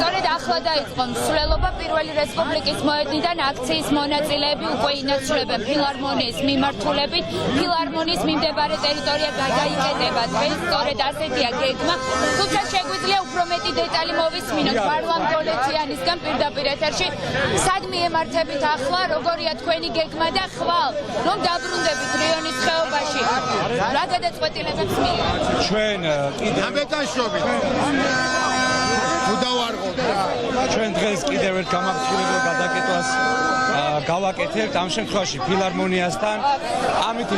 სწორედ ახლა დაიწყო მსვლელობა პირველი რესპუბლიკის მოედნიდან აქციის მონაწილეები უკვე ინაცვლებენ ფილარმონიის მიმართულებით. ფილარმონიის მიმდებარე ტერიტორია გადაიკეტება დღეს, სწორედ ასეთია გეგმა. თუმცა შეგვიძლია უფრო მეტი დეტალი მოვისმინოთ ვარლამ გოლეთიანისგან პირდაპირ ეთერში. სად მიემართებით ახლა, როგორია თქვენი გეგმა და ხვალ, რომ დაბრუნდებით რიონის ხეობაში. რა გადაწყვეტილებებს მიიღებთ? ჩვენ ამეტანშობით უდავარყოთ რა. ჩვენ დღეს კიდევ ერთ გამახსოვებელ გადაკეთებას გავაკეთებთ ამ შემთხვევაში ფილარმონიასთან. ამით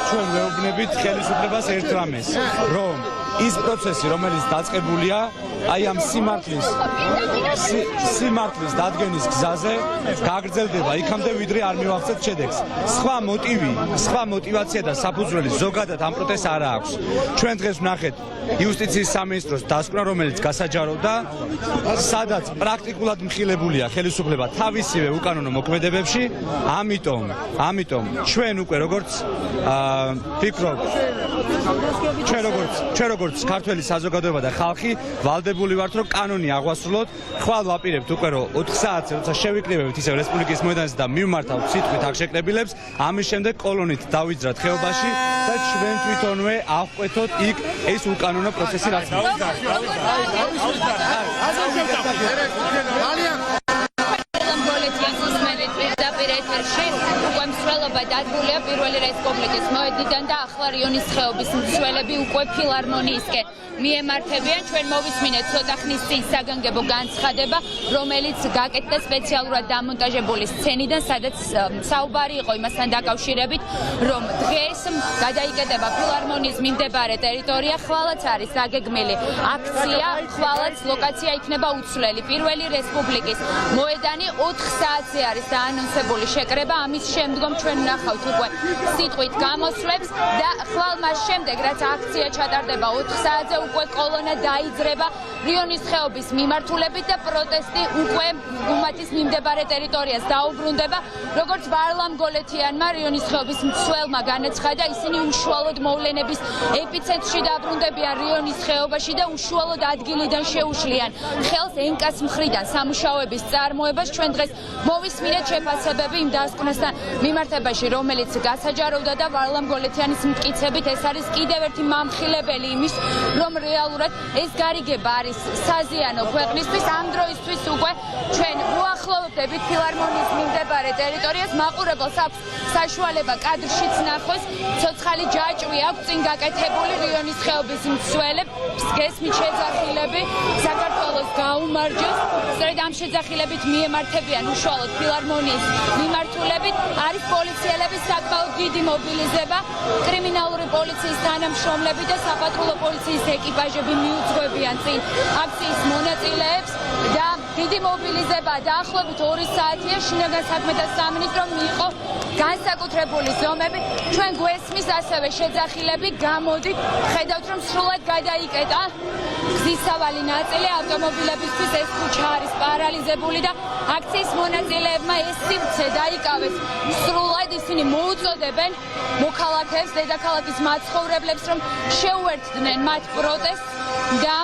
ჩვენ ვეუბნებით ხელისუფლებას ერთ რამეს, რომ ის პროცესი, რომელიც დაწყებულია აი ამ სიმართლის დადგენის გზაზე გაგრძელდება იქამდე, ვიდრე არ მივახცეთ შედეგს. სხვა მოტივაცია და საფუძველი ზოგადად ამ პროტესტს არ აქვს. ჩვენ დღეს ვნახეთ იუსტიციის სამინისტროს დასკვნა, რომელიც გასაჯაროვდა, სადაც პრაქტიკულად მხილებულია ხელისუფლება თავისივე უკანონო მოქმედებებში. ამიტომ ჩვენ უკვე როგორც ვფიქრობ, ჩვენ როგორც ქართველი საზოგადოება და ხალხი ვალდებული ვართ, რომ კანონი აღვასრულოთ. ხვალ ვაპირებთ უკვე, რომ 4 საათზე, როცა შევიკრიბებით ისევ რესპუბლიკის მოედანზე და მივმართავთ სიტყვით აღშეკრებილებს, ამის შემდეგ კოლონით დავიძრათ ხეობაში და ჩვენ თვითონვე ავყვეთოთ იქ ეს უკანონო პროცესი, რაც უკვე მსვლელობა დადგულია პირველი რესპუბლიკის მოედნიდან და ახლა რიონის ხეობის მსვლელები უკვე ფილარმონიისკენ მიემართებიან. ჩვენ მოვისმინეთ ცოტა ხნის წინ საგანგებო განცხადება, რომელიც გაკეთდა სპეციალურად დამონტაჟებული სცენიდან, სადაც საუბარი იყო იმასთან დაკავშირებით, რომ დღეს გადაიკეტება ფილარმონიის მიმდებარე ტერიტორია, ხვალაც არის დაგეგმილი აქცია, ხვალაც ლოკაცია იქნება უცვლელი. პირველი რესპუბლიკის მოედანი 4 საათზე არის დაანონსებული შეკრება, ამის შემდგომ ჩვენ ვნახავთ უკვე სიტყვით გამოსვლებს და ხვალ მას შემდეგ, რაც აქცია ჩატარდება 4 საათზე, უკვე კოლონა დაიძრება რიონის ხეობის მიმართულებით და პროტესტი უკვე უმათის მიმდებარე ტერიტორიას დაუბრუნდება. როგორც ვარლამ გოლეთიანმა რიონის ხეობის მსვლელმა განაცხადა, ისინი უშუალოდ მოვლენების ეპიცენტრში დაბრუნდებიან რიონის ხეობაში და უშუალოდ ადგილიდან შეუშლიან ხელს ენკას მხრიდან სამუშაოების წარმოებას. ჩვენ დღეს მოვისმინეთ შეფასებები იმ დასკვნასთან მიმართებაში, რომელიც გასაჯაროვდა და ვარლამ გოლეთიანის მტკიცებით ეს არის კიდევ ერთი მამხილებელი იმის, რომ რეალურად ეს გარიგება არის საზიანო ქვეყნისთვის. ამ დროისთვის უკვე ჩვენ უახლოვდებით ფილარმონიის მიმდებარე ტერიტორიას, მაყურებელს აქვს საშუალება კადრშიც ნახოს, ცოცხალი ჯაჭვი აქვს წინ გაკეთებული რიონის ხეობის მსვლელებს, გესმით შეძახილები საქართველოს გაუმარჯოს. სწორედ ამ შეძახილებით მიემართებიან უშუალოდ ფილარმონიის მიმართულებით. არის პოლიციელების საკმაოდ დიდი მობილიზება, კრიმინალური პოლიციის თანამშრომლები და საპატრულო პოლიციის ეკიპაჟები მიუძღვებიან წინ აქციის მონაწილეებს და დიდი მობილიზება დაახლოებით 2 საათია. შინაგან საქმეთა სამინისტრომ მიიღო განსაკუთრებული ზომები. ჩვენ გვესმის ასევე შეძახილები, გამოდით, ხედავთ რომ სრულად გადაიკეტა გზისავალი ნაწილი ავტომობილებისთვის, ეს ქუჩა არის პარალიზებული და აქციის მონაწილეებმა ეს სივრცე დაიკავეს. სრულად ისინი მოუწოდებენ მოქალაქეებს, დედაქალაქის მაცხოვრებლებს, რომ შეუერთდნენ მათ პროტესტს და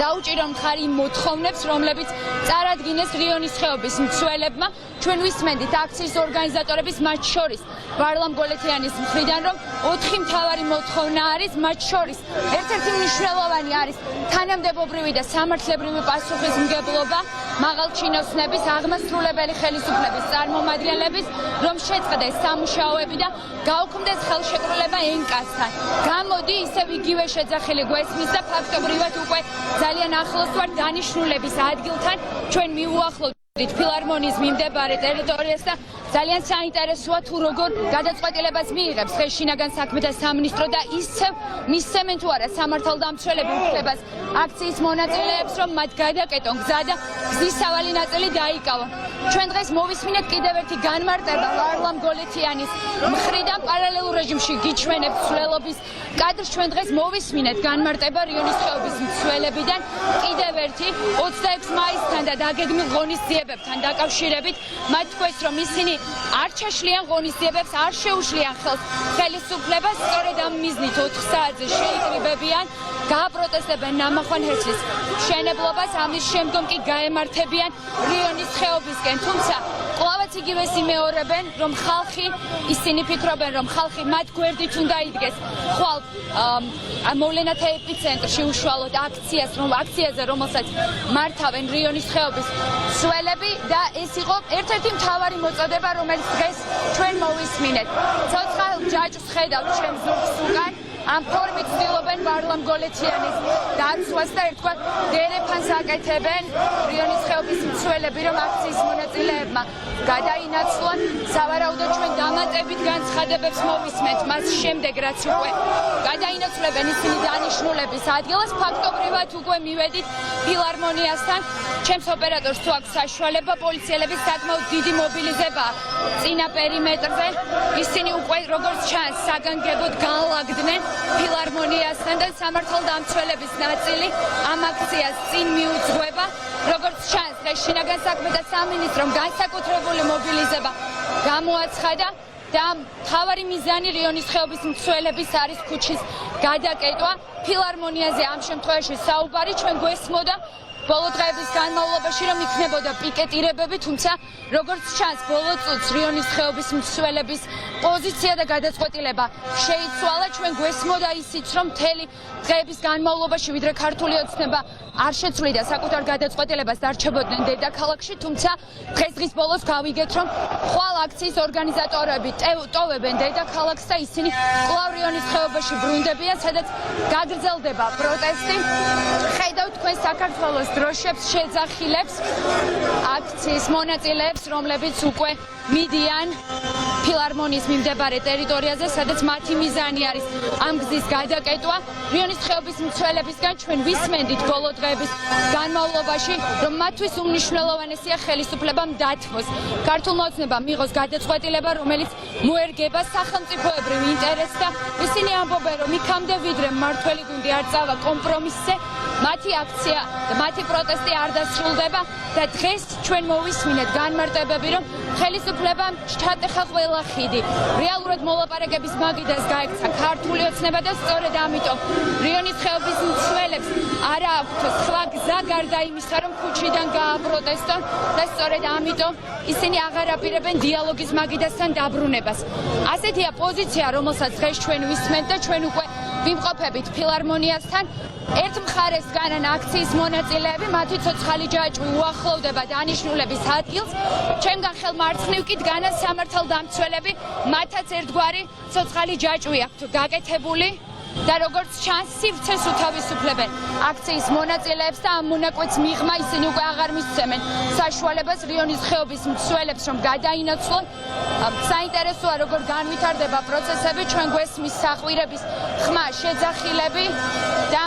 დაუჭირონ მხარი მოთხოვნებს, რომლებიც წარადგინეს რიონის ხეობის მსვლელებმა. ჩვენ ვისმენდით აქციის ორგანიზატორების, მათ შორის ვარლამ გოლეთიანის მხრიდან, რომ 4 მთავარი მოთხოვნა არის, მათ შორის ერთ-ერთი მნიშვნელოვანი არის თანამდებობრივი და სამართლებრივი პასუხისმგებლობა მაღალჩინოსნების, აღმასრულებელი ხელისუფლების წარმომადგენლების, რომ შეწყდეს სამუშაოები და გაუქმდეს ხელშეკრულება ენკასთან. გამოდი ისევ იგივე შეძახილი გვესმის და ფაქტობრივად უკვე ძალიან ახლოს ვარ დანიშნულების ადგილთან. ჩვენ მივუახლოვდით ფილარმონიის მიმდებარე ტერიტორიას და ძალიან საინტერესოა თუ როგორ გადაწყვეტილებას მიიღებს დღეს შინაგან საქმეთა სამინისტრო და ისევ მისცემენ თუ არა სამართალდამცველები უფლებას აქციის მონაწილეებს, რომ მათ გადაკეტონ გზა და გზისავალი ნაწილი დაიკავონ. ჩვენ დღეს მოვისმინეთ კიდევ ერთი განმარტება ვარლამ გოლეთიანის მხრიდან პარალელურ რეჟიმში გიჩვენებთ მსვლელობის კადრს. ჩვენ დღეს მოვისმინეთ განმარტება რიონის ხეობის მსვლელებიდან კიდევ ერთი 26 მაისთან და დაგეგმილ ღონისძიებასთან განცხადებებთან დაკავშირებით მათ თქვეს, რომ ისინი არ ჩაშლიან ღონისძიებებს, არ შეუშლიან ხელს ხელისუფლებას, სწორედ ამ მიზნით 4 საათზე შეიკრიბებიან, გააპროტესტებენ ნამახვანჰეცის მშენებლობას, ამის შემდგომ კი გაემართებიან რიონის ხეობისკენ, თუმცა კვლავაც იგივეს იმეორებენ, რომ ხალხი, ისინი ფიქრობენ, რომ ხალხი მათ გვერდით უნდა იდგეს ხვალ მოვლენათა ეპიცენტრში უშუალოდ აქციაზე, რომელსაც მართავენ რიონის ხეობის მსვლელები და ეს იყო ერთ-ერთი მთავარი მოწოდება, რომელიც დღეს ჩვენ მოვისმინეთ. ცოცხალ ჯაჭვს ხედავთ ჩემს ზურგს უკან, ამ ფორმით ცდილობენ ვარლამ გოლეთიანის დაცვას და ერთგვარ დერეფანს აკეთებენ რიონის ხეობის მსვლელები, რომ აქციის მონაწილეებმა გადაინაცვლონ. სავარაუდოდ ჩვენ დამატებით განცხადებებს მოვისმენთ მას შემდეგ, რაც უკვე გადაინაცვლებენ ისინი დანიშნულების ადგილას. ფაქტობრივად უკვე მივედით ფილარმონიასთან. ჩემს ოპერატორს თუ აქვს საშუალება, პოლიციელების საკმაოდ დიდი მობილიზება წინა პერიმეტრზე. ისინი უკვე როგორც ჩანს საგანგებოდ განლაგდნენ ფილარმონიასთან და სამართალდამცველების ნაწილი ამ აქციას წინ მიუძღვება. როგორც ჩანს, დღეს შინაგან საქმეთა სამინისტრომ განსაკუთრებული მობილიზება გამოაცხადა და მთავარი მიზანი რიონის ხეობის მსვლელების არის ქუჩის გადაკეტვა. ფილარმონიაზე ამ შემთხვევაში საუბარი ჩვენ გვესმოდა ბოლო დღეების განმავლობაში, რომ იქნებოდა პიკეტირებები, თუმცა როგორც ჩანს, ბოლო წუთს რიონის ხეობის მსვლელების პოზიცია და გადაწყვეტილება შეიცვალა. ჩვენ გვესმოდა ისიც, რომ მთელი დღეების განმავლობაში, ვიდრე ქართული ოცნება არ შეცვლიდა საკუთარ გადაწყვეტილებას, დარჩებოდნენ დედაქალაქში, თუმცა დღეს ბოლოს გავიგეთ, რომ ხვალ აქციის ორგანიზატორები ტოვებენ დედაქალაქს და ისინი კვლავ რიონის ხეობაში ბრუნდებიან, სადაც გაგრძელდება პროტესტი. ხედავთ თქვენ საქართველოს დროშებს, შეძახილებს, აქციის მონაწილეებს, რომლებიც უკვე მიდიან ფილარმონიის მიმდებარე ტერიტორიაზე, სადაც მათი მიზანი არის ამ გზის გადაკეტვა. რიონის ხეობის მცველებისგან ჩვენ ვისმენდით ბოლო დღეების განმავლობაში, რომ მათთვის უმნიშვნელოვანესია ხელისუფლებამ დათმოს ქართულმა ოცნებამ მიიღოს გადაწყვეტილება, რომელიც მოერგება სახელმწიფოებრივ ინტერესს და ისინი ამბობენ, რომ იქამდე ვიდრე მმართველი გუნდი არ წავა კომპრომისზე, მათი აქცია და მათი პროტესტი არ დასრულდება და დღეს ჩვენ მოვისმინეთ განმარტებები, რომ ხელისუფლებამ ჩატეხა ყველა ხიდი. რეალურად მოლაპარაკების მაგიდას გაექცა ქართული ოცნება და სწორედ ამიტომ რიონის ხეობის მსვლელებს არ აქვთ სხვა გზა გარდა იმისა, რომ ქუჩიდან გააპროტესტონ და სწორედ ამიტომ ისინი აღარ აპირებენ დიალოგის მაგიდასთან დაბრუნებას. ასეთია პოზიცია, რომელსაც დღეს ჩვენ ვისმენთ და ჩვენ უკვე ვიმყოფებით ფილარმონიასთან. ერთ მხარეს განან აქციის მონაწილეები, მათი ცოცხალი ჯაჭვი უახლოვდება დანიშნულების ადგილს. ჩემგან ხელმარცხნივ კი დგანან სამართალდამცველები, მათაც ერთგვარი ცოცხალი ჯაჭვი აქვთ გაკეთებული და როგორც ჩანს, სივრცეს უთავისუფლებენ აქციის მონაწილეებს და ამ მონაკვეთს მიღმა ისინი უკვე აღარ მისცემენ საშუალებას რიონის ხეობის მსვლელებს, რომ გადაინაცვლონ. საინტერესოა, როგორ განვითარდება პროცესები, ჩვენ გვესმის საყვირების ხმა, შეძახილები და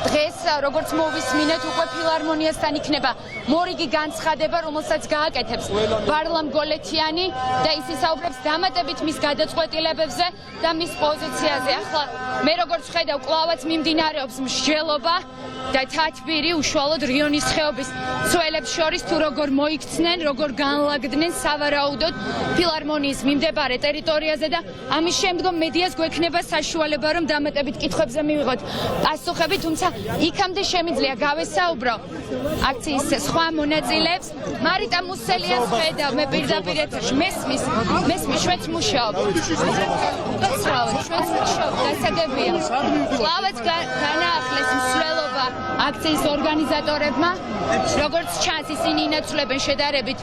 დღეს როგორც მოვისმინეთ, უკვე ფილარმონიასთან იქნება მორიგი განცხადება, რომელსაც გააკეთებს ვარლამ გოლეთიანი და ის ისაუბრებს დამატებით მის გადაწყვეტილებებზე და მის პოზიციაზე. ახლა მე როგორც ხედავ, კვლავაც მიმდინარეობს მსჯელობა და თათბირი უშუალოდ რიონის ხეობის მსვლელებს შორის, თუ როგორ მოიქცნენ, როგორ განლაგდნენ სავარაუდოდ ფილარმონიის მიმდებარე ტერიტორიაზე და ამის შემდგომ მედიას გვექნება საშუალება, რომ დამატებით კითხვებზე მივიღოთ პასუხები, თუმცა იქამდე შემიძლია გავესაუბრო აქციის სხვა მონაწილეებს. მარიტა მუსელიას ხედავ, მე პირდაპირ ეთერში მესმის, ჩვენც მუშაობთ. დასაგებია. კვლავაც განაახლეს მსვლელობა აქციის ორგანიზატორებმა. როგორც ჩანს, ისინი ინაცვლებენ შედარებით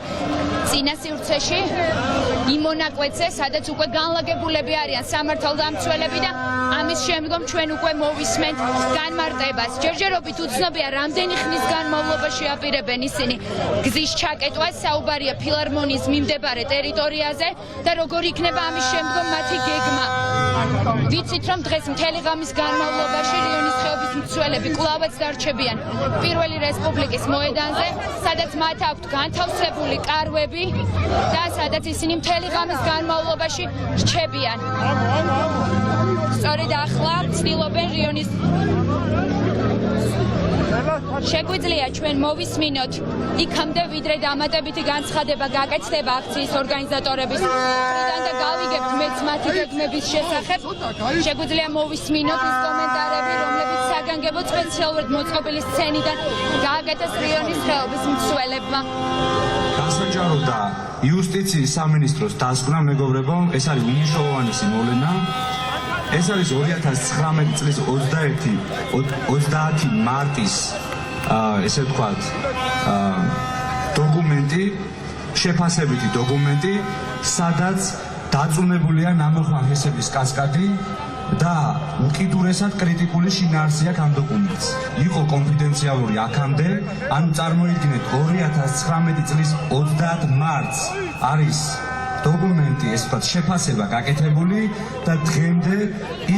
წინა სივრცეში, იმ მონაკვეთზე, სადაც უკვე განლაგებულები არიან სამართალდამცველები და ამის შემდგომ ჩვენ უკვე მოვისმენთ განმარტებას. ჯერჯერობით უცნობია, რამდენი ხნის განმავლობაში აპირებენ ისინი გზის ჩაკეტვას, საუბარია ფილარმონიის მიმდებარე ტერიტორიაზე და როგორ იქნება ამის შემდგომ მათი გეგმა. ვიცით, რომ დღეს მთელი ღამის განმავლობაში რიონის ხეობის მცველები კვლავაც დარჩებიან პირველი რესპუბლიკის მოედანზე, სადაც მათ აქვთ განთავსებული კარვები და სადაც ისინი მთელი ღამის განმავლობაში რჩებიან. სწორედ ახლა ცდილობენ რიონის შეგვიძლია ჩვენ მოვისმინოთ იქამდე ვიდრე დამატებითი განცხადება გაკეთდება აქციის ორგანიზატორების მხრიდან და გავიგებთ მეც მათი გეგმების შესახებ შეგვიძლია მოვისმინოთ ის კომენტარები რომლებიც საგანგებო სპეციალურად მოწყობილი სცენიდან გააკეთეს რიონის ხეობის მცველებმა გასაჯაროდა იუსტიციის სამინისტროს დასკვნა მეგობრებო ეს არის უმნიშვნელოვანესი მოვლენა ეს არის 2019 წლის 30 მარტის ესე ვთქვათ დოკუმენტი შეფასებითი დოკუმენტი სადაც დაწუნებულია ნამოხმარესების კასკადი და უკიდურესად კრიტიკული შინაარსი აქვს ამ დოკუმენტს. იყო კონფიდენციალური აქამდე, ანუ წარმოიდგინეთ 2019 წლის 30 მარტს არის დოკუმენტი ეს ვთქვათ შეფასება გაკეთებული და დღემდე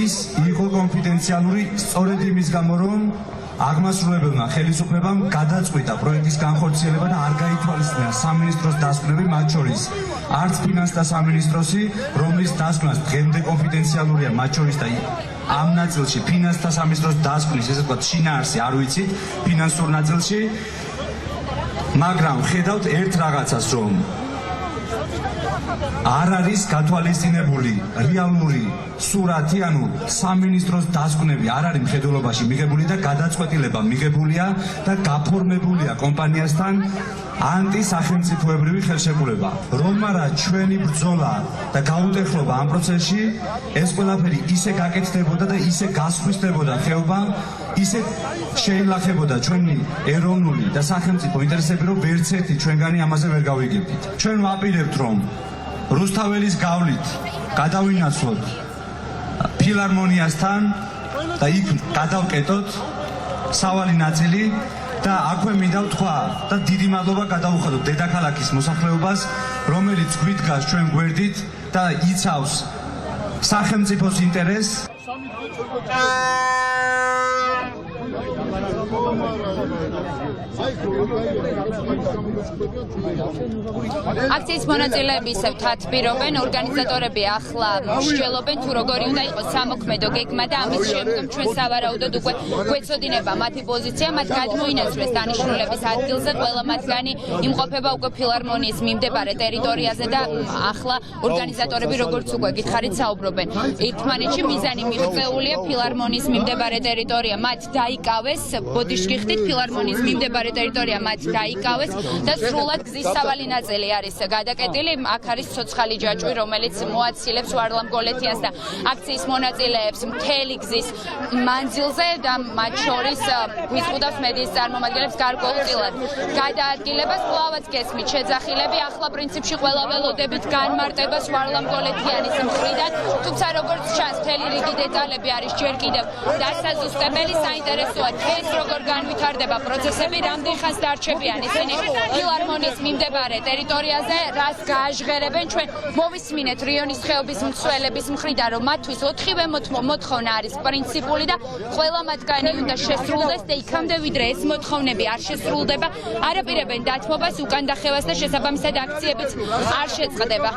ის იყო კონფიდენციალური სწორედ იმის გამო რომ აღმასრულებელმა ხელისუფლებამ გადაწყვიტა პროექტის განხორციელება და არ გაითვალისწინა სამინისტროს დასკვნები მათ შორის არც ფინანსთა სამინისტროსი რომლის დასკვნას დღემდე კონფიდენციალურია მათ შორის და ამ ნაწილში ფინანსთა სამინისტროს დასკვნის ესე ვთქვათ შინაარსი არ ვიცით ფინანსურ ნაწილში მაგრამ ხედავთ ერთ რაღაცას რომ არ არის გათვალისწინებული რეალური სურათი, ანუ სამინისტროს დასკვნები არ არის მხედველობაში მიღებული და გადაწყვეტილება მიღებულია და გაფორმებულია კომპანიასთან ანტისახელმწიფოებრივი ხელშეკრულება. რომ არა ჩვენი ბრძოლა და გაუტეხლობა ამ პროცესში, ეს ყველაფერი ისე გაკეთდებოდა და ისე გასხვისდებოდა ხეობა, ისე შეილახებოდა ჩვენი ეროვნული და სახელმწიფო ინტერესები, რომ ვერც ერთი ჩვენგანი ამაზე ვერ გავიგებდით. ჩვენ ვაპირებთ რომ რუსთაველის გავლით გადავინაცვლოთ ფილარმონიასთან და იქ გადავკეტოთ სავალი ნაწილი და აქვე მინდა ვთქვა და დიდი მადლობა გადავუხადოთ დედაქალაქის მოსახლეობას რომელიც გვიდგას ჩვენ გვერდით და იცავს სახელმწიფოს ინტერესს აქციის მონაწილეების თათბირობენ ორგანიზატორები ახლა მსჯელობენ თუ როგორი უნდა იყოს სამოქმედო გეგმა და ამის შემდგომ ჩვენ სავარაუდოდ უკვე გვეცოდინება მათი პოზიცია მათ გადმოინაცვლეს დანიშნულების ადგილზე ყველა მათგანი იმყოფება უკვე ფილარმონიის მიმდებარე ტერიტორიაზე და ახლა ორგანიზატორები როგორც უკვე გითხარით საუბრობენ ერთმანეთში მიზანი მიღწეულია ფილარმონიის მიმდებარე ტერიტორია მათ დაიკავეს ბოდიშში ხდით ფილარმონიის მიმდებარე ტერიტორია მათ დაიკავეს და სრულად გზის სავალი ნაწილი არის გადაკეტილი აქ არის ცოცხალი ჯაჭვი რომელიც მოაცილებს ვარლამ გოლეთიანს და აქციის მონაწილეებს მთელი გზის მანძილზე და მათ შორის გვიზღუდავს მედიის წარმომადგენლებს გარკვეულწილად გადაადგილებას კვლავაც გესმით შეძახილები ახლა პრინციპში ყველა ველოდებით განმარტებას ვარლამ გოლეთიანის მხრიდან თუმცა როგორც ჩანს მთელი რიგი დეტალები არის ჯერ კიდევ დასაზუსტებელი საინტერესოა ეს როგორ განვითარდება პროცესები რამდენ ხანს დარჩებიან ისინი ფილარმონიის მიმდებარე ტერიტორიაზე რას გააჟღერებენ ჩვენ მოვისმინეთ რიონის ხეობის მცველების მხრიდან რომ მათთვის 4-ვე მოთხოვნა არის პრინციპული და ყველა მათგანი უნდა შესრულდეს და იქამდე ვიდრე ეს მოთხოვნები არ შესრულდება არაპირებენ დათმობას უკან დახევას და შესაბამისად აქციებიც არ შეწყდება